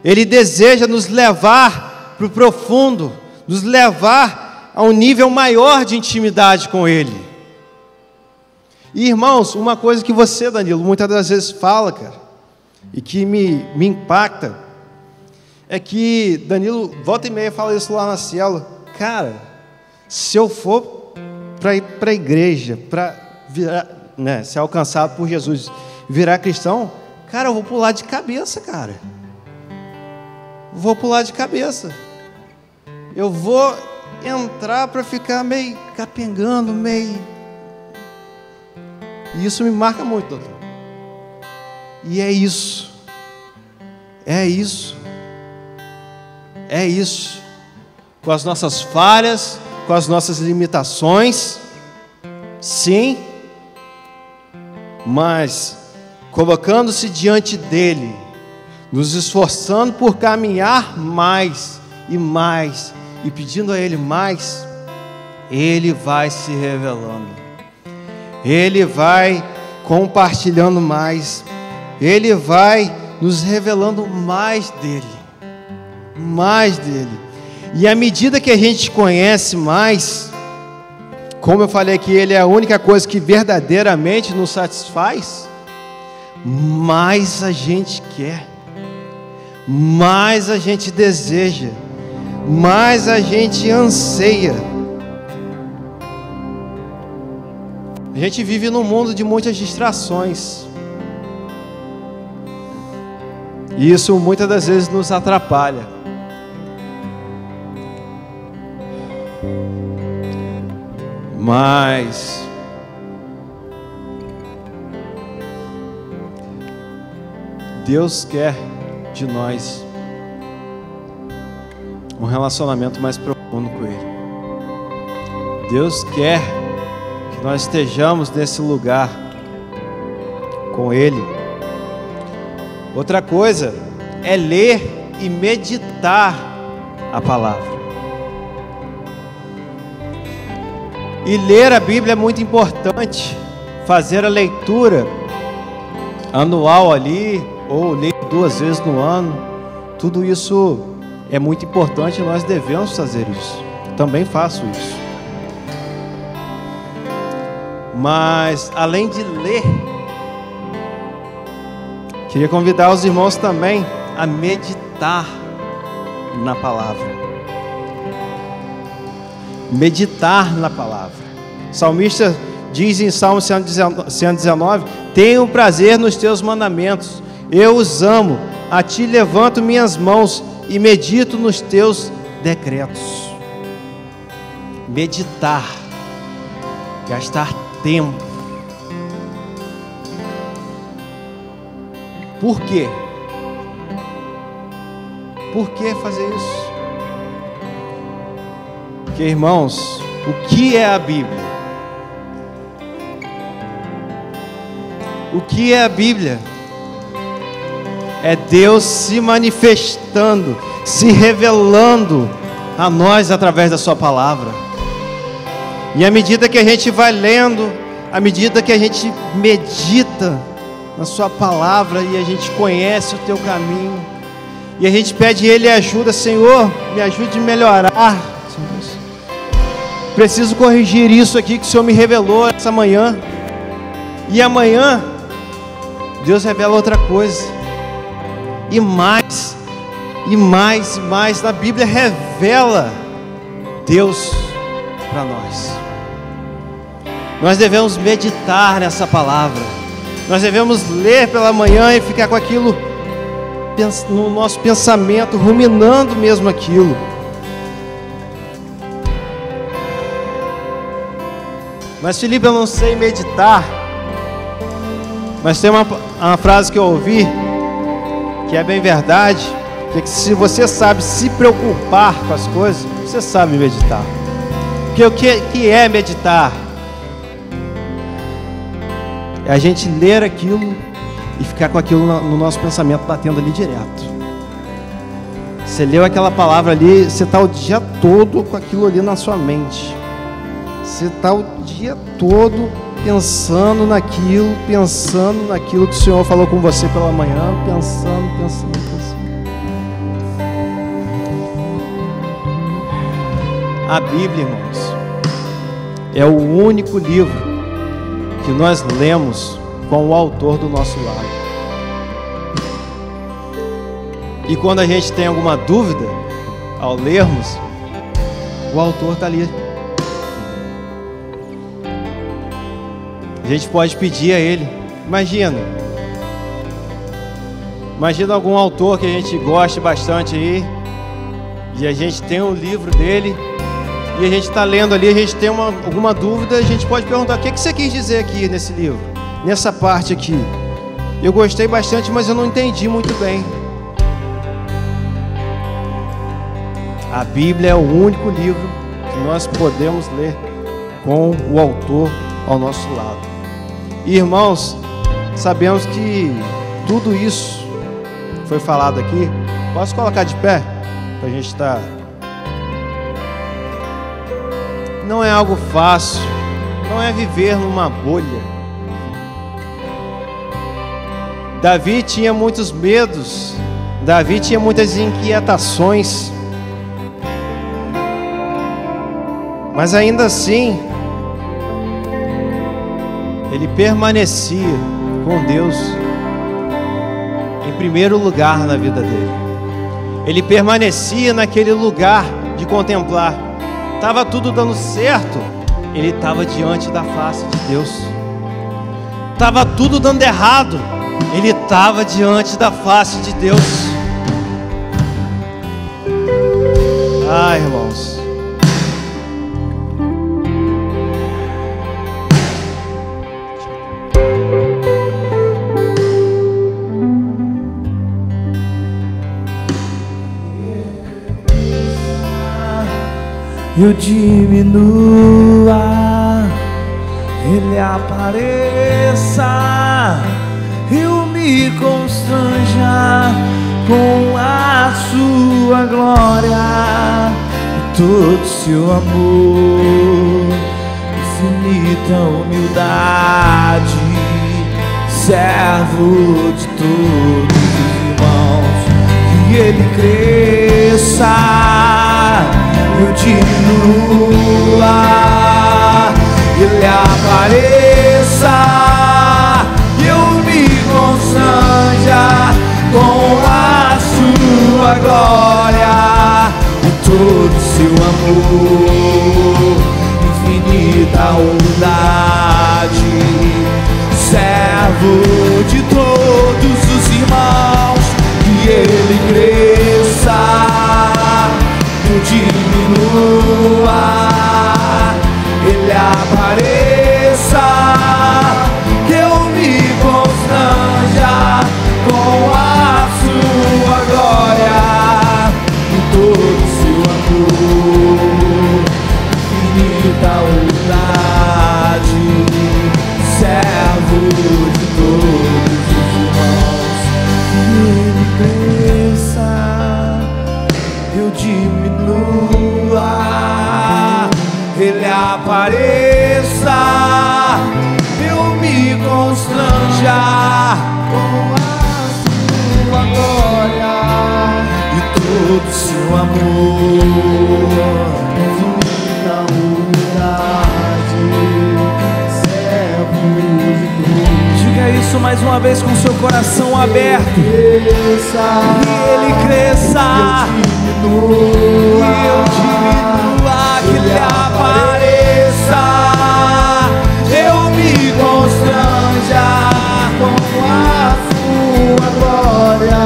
S1: Ele deseja nos levar para o profundo, nos levar a um nível maior de intimidade com Ele. E irmãos, uma coisa que você, Danilo, muitas das vezes fala, cara, e que me impacta, é que Danilo, volta e meia, fala isso lá na célula: cara, se eu for para ir para a igreja, para virar, né, ser alcançado por Jesus, virar cristão, cara, eu vou pular de cabeça, cara. Vou pular de cabeça. Eu vou entrar para ficar meio capengando, meio... E isso me marca muito, doutor. E é isso. É isso. É isso. Com as nossas falhas, com as nossas limitações, sim, mas colocando-se diante dele, nos esforçando por caminhar mais e mais, e pedindo a Ele mais, Ele vai se revelando, Ele vai compartilhando mais, Ele vai nos revelando mais dele, e à medida que a gente conhece mais, como eu falei aqui, Ele é a única coisa que verdadeiramente nos satisfaz, mais a gente quer, mais a gente deseja, mais a gente anseia. A gente vive num mundo de muitas distrações, e isso muitas das vezes nos atrapalha. Mas Deus quer de nós um relacionamento mais profundo com Ele. Deus quer que nós estejamos nesse lugar com Ele. Outra coisa é ler e meditar a palavra. E ler a Bíblia é muito importante. Fazer a leitura anual ali, ou ler 2 vezes no ano, tudo isso é muito importante e nós devemos fazer isso. Também faço isso. Mas, além de ler, queria convidar os irmãos também a meditar na palavra. Meditar na palavra. O salmista diz em Salmo 119: tenho prazer nos teus mandamentos, eu os amo, a ti levanto minhas mãos e medito nos teus decretos. Meditar, gastar tempo. Por quê? Por que fazer isso? Porque, irmãos, o que é a Bíblia? O que é a Bíblia? É Deus se manifestando, se revelando a nós através da sua palavra. E à medida que a gente vai lendo, à medida que a gente medita na sua palavra e a gente conhece o teu caminho, e a gente pede Ele ajuda, Senhor, me ajude a melhorar. Preciso corrigir isso aqui que o Senhor me revelou essa manhã. E amanhã Deus revela outra coisa. E mais, e mais, e mais. Na Bíblia revela Deus para nós. Nós devemos meditar nessa palavra. Nós devemos ler pela manhã e ficar com aquilo no nosso pensamento, ruminando mesmo aquilo. Mas, Felipe, eu não sei meditar. Mas tem uma frase que eu ouvi, que é bem verdade, que é que se você sabe se preocupar com as coisas, você sabe meditar. Porque o que é meditar? É a gente ler aquilo e ficar com aquilo no nosso pensamento, batendo ali direto. Você leu aquela palavra ali, você está o dia todo com aquilo ali na sua mente. Você está o dia todo pensando naquilo que o Senhor falou com você pela manhã, pensando. A Bíblia, irmãos, é o único livro que nós lemos com o autor do nosso lado. E quando a gente tem alguma dúvida, ao lermos, o autor está ali. A gente pode pedir a ele. Imagina algum autor que a gente goste bastante aí, e a gente tem um livro dele, e a gente está lendo ali, a gente tem alguma dúvida, a gente pode perguntar: o que você quis dizer aqui nesse livro, nessa parte aqui? Eu gostei bastante, mas eu não entendi muito bem. A Bíblia é o único livro que nós podemos ler com o autor ao nosso lado. E, irmãos, sabemos que tudo isso foi falado aqui. Posso colocar de pé? Para a gente estar... Não é algo fácil, não é viver numa bolha. Davi tinha muitos medos, Davi tinha muitas inquietações, mas ainda assim, ele permanecia com Deus em primeiro lugar na vida dele. Ele permanecia naquele lugar de contemplar. Estava tudo dando certo, ele estava diante da face de Deus. Estava tudo dando errado, ele estava diante da face de Deus. Ah, irmãos,
S2: eu diminua, ele apareça, eu me constranja com a sua glória e todo seu amor, infinita humildade, servo de todos os irmãos, que ele cresça, eu diminua, ele apareça, eu me constranja com a sua glória e todo seu amor, infinita humildade, servo de todos os irmãos, que ele cresça, eu diminua, ele apareça, que eu me constranja com a sua glória e todo seu amor, infinita humildade, servo de todos os irmãos, que ele cresça, eu diminua, ele apareça, eu me constranja com a sua glória e todo seu amor, infinita humildade, servo de Deus. Diga isso mais uma vez com seu coração aberto. E ele cresça, e eu diminua, que ele apareça, eu me constranja com a sua glória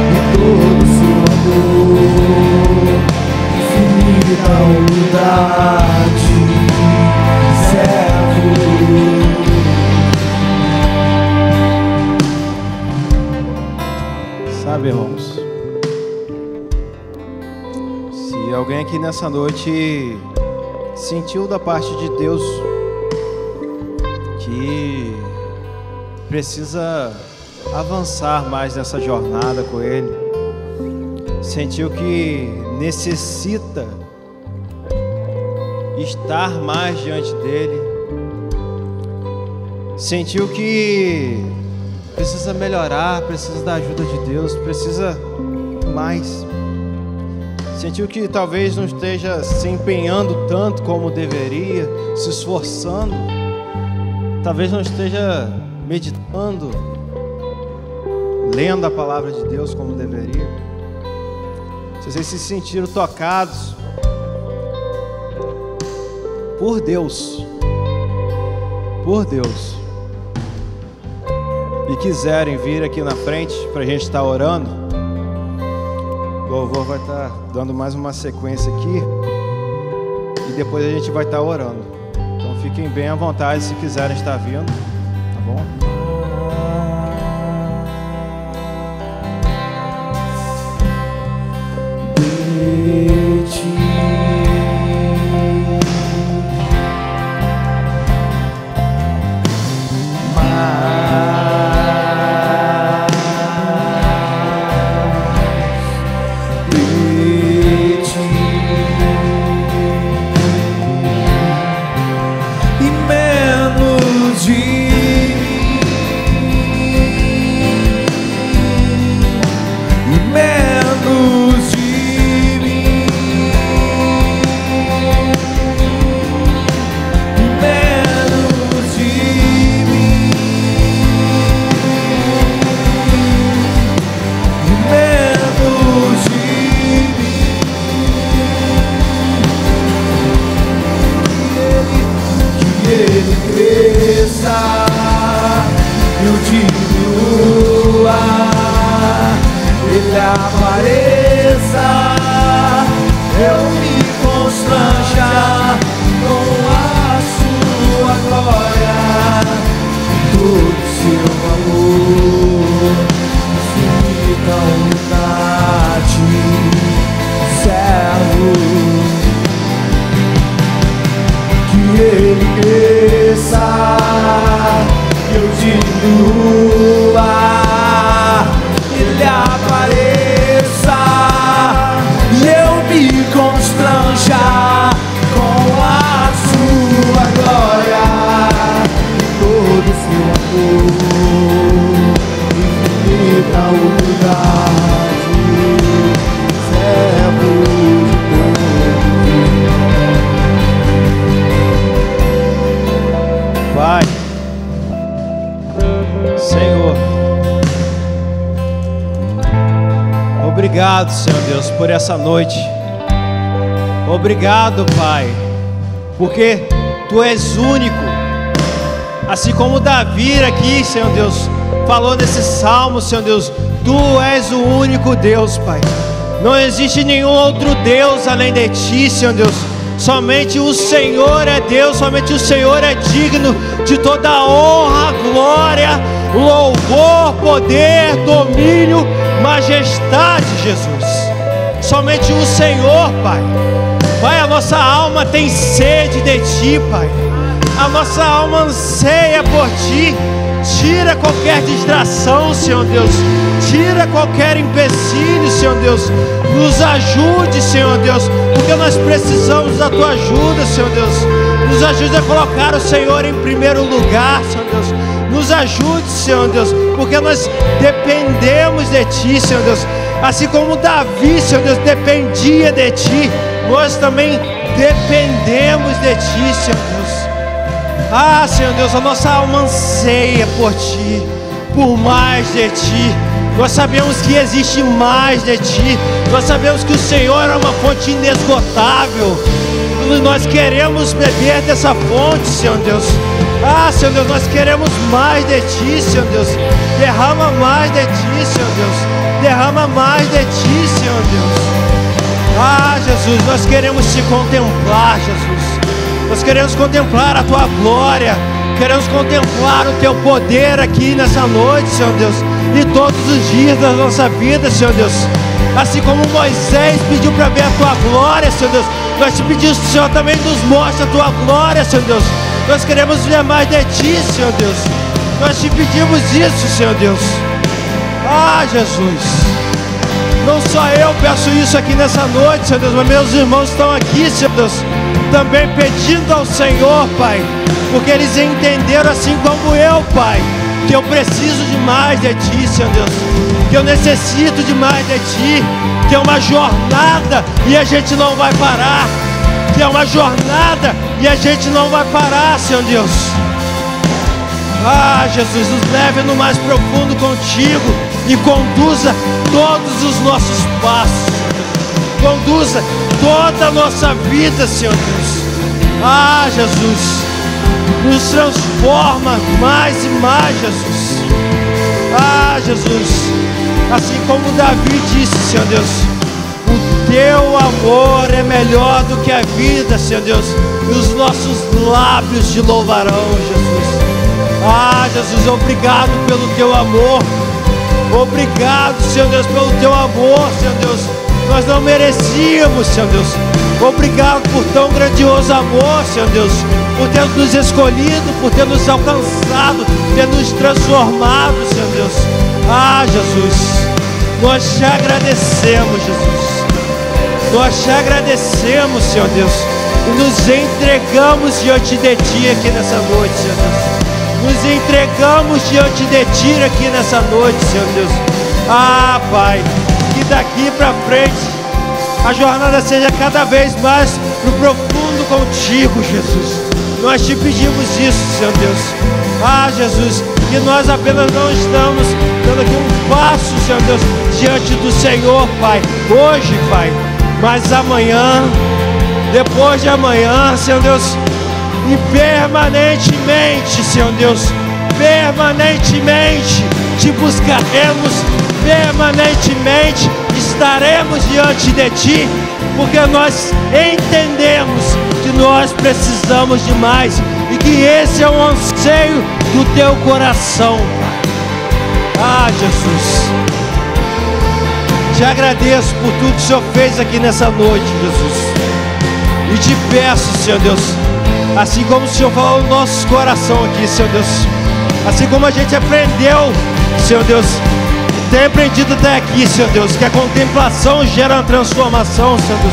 S2: e todo seu amor, infinita humildade, servo.
S1: sabe, irmãos, se alguém aqui nessa noite sentiu da parte de Deus que precisa avançar mais nessa jornada com Ele, sentiu que necessita estar mais diante dEle, sentiu que precisa melhorar, precisa da ajuda de Deus, precisa mais, sentiu que talvez não esteja se empenhando tanto como deveria, se esforçando, talvez não esteja meditando, lendo a palavra de Deus como deveria. Se vocês se sentiram tocados por Deus, e quiserem vir aqui na frente para a gente estar orando, o louvor vai estar dando mais uma sequência aqui e depois a gente vai estar orando. Então fiquem bem à vontade se quiserem estar vindo, tá bom?
S2: E menos de
S1: Obrigado, Senhor Deus, por essa noite. Obrigado, Pai, porque Tu és único. Assim como Davi aqui, Senhor Deus, falou nesse salmo, Senhor Deus, Tu és o único Deus, Pai. Não existe nenhum outro Deus além de Ti, Senhor Deus. Somente o Senhor é Deus, somente o Senhor é digno de toda a honra, glória, louvor, poder, domínio, majestade, Jesus. Somente o Senhor, Pai. Pai, a nossa alma tem sede de Ti, Pai. A nossa alma anseia por Ti. Tira qualquer distração, Senhor Deus. Tira qualquer empecilho, Senhor Deus. Nos ajude, Senhor Deus, porque nós precisamos da Tua ajuda, Senhor Deus. Nos ajude a colocar o Senhor em primeiro lugar, Senhor Deus. Nos ajude, Senhor Deus, porque nós dependemos de Ti, Senhor Deus. Assim como Davi, Senhor Deus, dependia de Ti, nós também dependemos de Ti, Senhor Deus. Ah, Senhor Deus, a nossa alma anseia por Ti, por mais de Ti. Nós sabemos que existe mais de Ti. Nós sabemos que o Senhor é uma fonte inesgotável. Nós queremos beber dessa fonte, Senhor Deus. Ah, Senhor Deus, nós queremos mais de Ti, Senhor Deus. Derrama mais de Ti, Senhor Deus. Derrama mais de Ti, Senhor Deus. Ah, Jesus, nós queremos Te contemplar, Jesus. Nós queremos contemplar a Tua glória. Queremos contemplar o Teu poder aqui nessa noite, Senhor Deus. E todos os dias da nossa vida, Senhor Deus. Assim como Moisés pediu para ver a Tua glória, Senhor Deus, nós te pedimos que o Senhor também nos mostre a Tua glória, Senhor Deus. Nós queremos ver mais de Ti, Senhor Deus. Nós te pedimos isso, Senhor Deus. Ah, Jesus. Não só eu peço isso aqui nessa noite, Senhor Deus, mas meus irmãos estão aqui, Senhor Deus, também pedindo ao Senhor, Pai, porque eles entenderam, assim como eu, Pai, que eu preciso de mais de Ti, Senhor Deus, que eu necessito de mais de Ti, que é uma jornada e a gente não vai parar, que é uma jornada e a gente não vai parar, Senhor Deus. Ah, Jesus, nos leve no mais profundo contigo e conduza todos os nossos passos, conduza toda a nossa vida, Senhor Deus. Ah, Jesus, nos transforma mais e mais, Jesus. Ah, Jesus, assim como Davi disse, Senhor Deus, o Teu amor é melhor do que a vida, Senhor Deus, e os nossos lábios te louvarão, Jesus. Ah, Jesus, obrigado pelo Teu amor. Obrigado, Senhor Deus, pelo Teu amor, Senhor Deus. Nós não merecíamos, Senhor Deus. Obrigado por tão grandioso amor, Senhor Deus, por ter nos escolhido, por ter nos alcançado, ter nos transformado, Senhor Deus. Ah, Jesus, nós te agradecemos, Jesus. Nós te agradecemos, Senhor Deus, e nos entregamos diante de Ti aqui nessa noite, Senhor Deus. Nos entregamos diante de Ti aqui nessa noite, Senhor Deus. Ah, Pai, que daqui para frente a jornada seja cada vez mais no profundo contigo, Jesus. Nós te pedimos isso, Senhor Deus. Ah, Jesus, que nós apenas não estamos dando aqui um passo, Senhor Deus, diante do Senhor, Pai, hoje, Pai, mas amanhã, depois de amanhã, Senhor Deus, e permanentemente, Senhor Deus, permanentemente te buscaremos, permanentemente estaremos diante de Ti, porque nós entendemos que nós precisamos de mais e que esse é o anseio do Teu coração, Pai. Ah, Jesus, te agradeço por tudo que o Senhor fez aqui nessa noite, Jesus, e te peço, Senhor Deus, assim como o Senhor falou no nosso coração aqui, Senhor Deus, assim como a gente aprendeu, Senhor Deus, tem aprendido até aqui, Senhor Deus, que a contemplação gera uma transformação, Senhor Deus,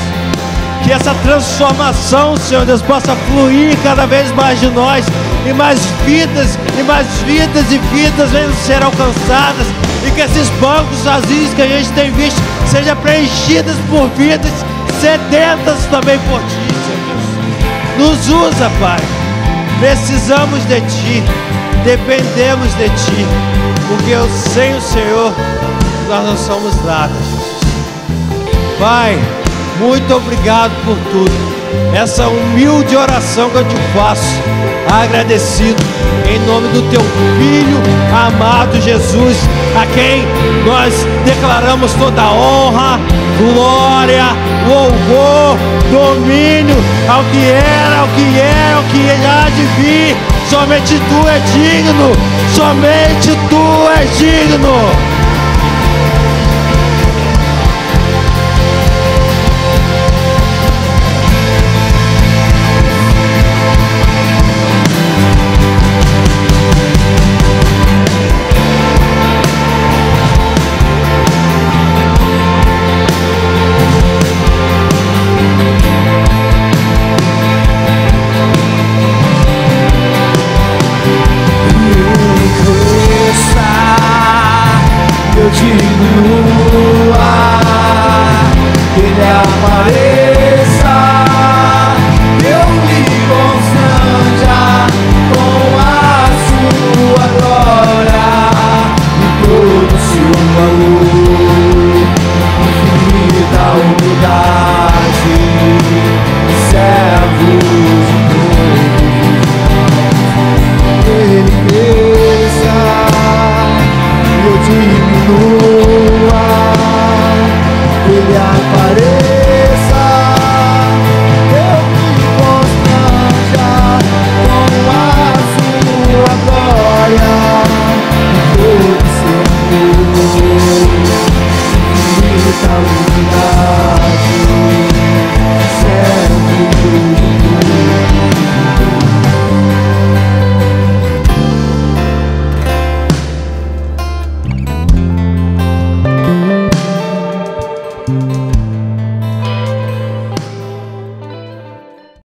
S1: que essa transformação, Senhor Deus, possa fluir cada vez mais de nós, e mais vidas, e mais vidas e vidas venham ser alcançadas, e que esses bancos vazios que a gente tem visto sejam preenchidos por vidas sedentas também por Ti, Senhor Deus. Nos usa, Pai, precisamos de Ti, dependemos de Ti, porque sem o Senhor nós não somos nada, Jesus. Pai, muito obrigado por tudo. Essa humilde oração que eu te faço, agradecido, em nome do teu Filho amado Jesus, a quem nós declaramos toda a honra, glória, louvor, domínio, ao que era, ao que é, ao que há de vir. Somente tu és digno, somente tu és digno. Ele apareça.